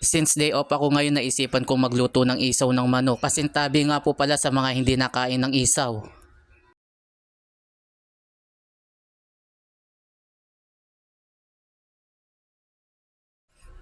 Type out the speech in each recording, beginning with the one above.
Since day off ako ngayon, naisipan kong magluto ng isaw ng manok. Pasintabi nga po pala sa mga hindi nakain ng isaw.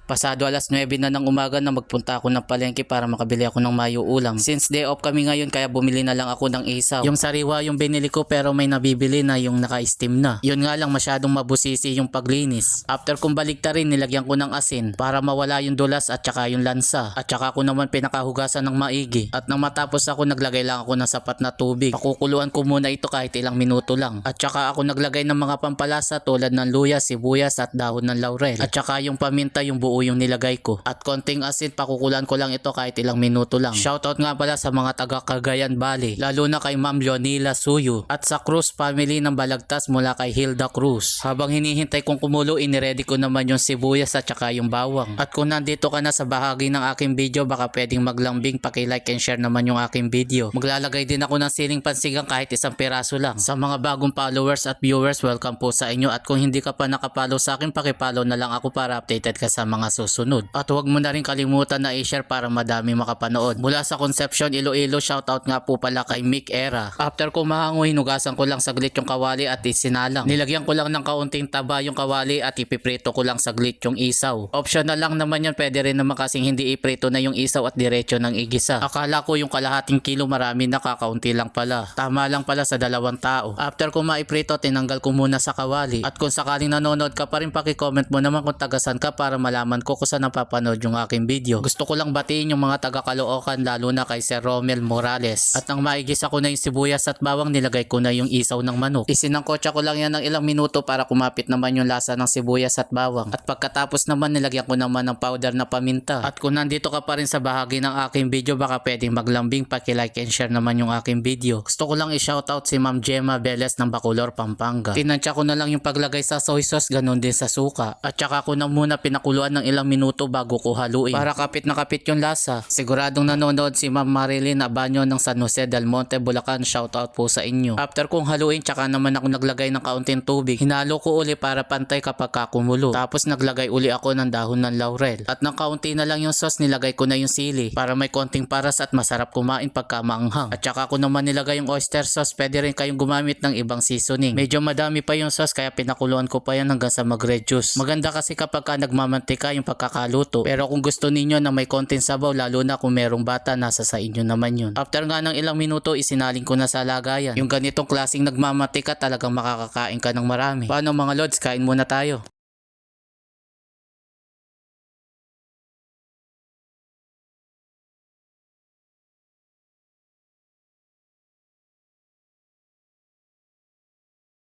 Pasado alas 9 na ng umaga na magpunta ako ng palengke para makabili ako ng mayo ulam. Since day off kami ngayon, kaya bumili na lang ako ng isaw. Yung sariwa yung binili ko, pero may nabibili na yung naka-steam na. Yun nga lang, masyadong mabusisi yung paglinis. After kong baliktarin, nilagyan ko ng asin para mawala yung dulas at saka yung lansa. At saka ko naman pinakahugasan ng maigi. At nang matapos ako, naglagay lang ako ng sapat na tubig. Pakukuluan ko muna ito kahit ilang minuto lang. At saka ako naglagay ng mga pampalasa tulad ng luya, sibuyas at dahon ng laurel. At saka yung paminta, yung buo yung nilagay ko. At konting asin, pakukulan ko lang ito kahit ilang minuto lang. Shoutout nga pala sa mga taga Cagayan Valley, lalo na kay Ma'am Leonila Suyo at sa Cruz family ng Balagtas mula kay Hilda Cruz. Habang hinihintay kong kumulo, iniready ko naman yung sibuyas at saka yung bawang. At kung nandito ka na sa bahagi ng aking video, baka pwedeng maglambing, paki-like and share naman yung aking video. Maglalagay din ako ng siling pansigang kahit isang piraso lang. Sa mga bagong followers at viewers, welcome po sa inyo. At kung hindi ka pa nakapollow sa akin, paki-follow na lang ako para updated ka sa mga susunod. At huwag mo na rin kalimutan na i-share para madami makapanood. Mula sa Concepcion, Iloilo, shoutout nga po pala kay Mick Era. After ko mahango, hinugasan ko lang saglit yung kawali at isinalang. Nilagyan ko lang ng kaunting taba yung kawali at ipiprito ko lang saglit yung isaw. Optional lang naman yan, pwede rin naman kasing hindi iprito na yung isaw at diretso ng igisa. Akala ko yung kalahating kilo marami na, kakaunti lang pala. Tama lang pala sa 2 tao. After ko maiprito, tinanggal ko muna sa kawali. At kung sakaling nanonood ka pa rin, paki-comment mo naman kung tagasan ka para malaman ko kung saan napapanood yung aking video. Gusto ko lang batiin yung mga taga Caloocan, lalo na kay Sir Romel Morales. At nang maigisa ko na yung sibuyas at bawang, nilagay ko na yung isaw ng manok. Isinangkotsa ko lang yan ng ilang minuto para kumapit naman yung lasa ng sibuyas at bawang. At pagkatapos naman, nilagyan ko naman ng powder na paminta. At kung nandito ka pa rin sa bahagi ng aking video, baka pwedeng maglambing, paki-like and share naman yung aking video. Gusto ko lang i-shoutout si Ma'am Gemma Velez ng Bacolor, Pampanga. Tinansya ko na lang yung paglagay sa soy sauce, ganun din sa suka. At saka ko na muna pinakuluan ng ilang minuto bago ko haluin para kapit na kapit yung lasa. Siguradong nanonood si Ma'am Marilyn Abanyo ng San Jose del Monte, Bulacan. Shoutout po sa inyo. After kong haluin, tsaka naman ako naglagay ng kaunting tubig. Hinalo ko uli para pantay kapag kakumulo. Tapos naglagay uli ako ng dahon ng laurel. At ng kaunti na lang yung sauce, nilagay ko na yung sili para may konting paras at masarap kumain pagka maanghang. At tsaka ko naman nilagay yung oyster sauce. Pwede rin kayong gumamit ng ibang seasoning. Medyo madami pa yung sauce, kaya pinakuluan ko pa yan hanggang sa mag-reduce. Maganda kasi kapag nagmamantika yung pagkakaluto. Pero kung gusto ninyo na may konting sabaw, lalo na kung merong bata, nasa sa inyo naman yun. After nga ng ilang minuto, isinaling ko na sa lagayan. Yung ganitong klaseng nagmamatika, talagang makakakain ka ng marami. Paano mga lods, kain muna tayo.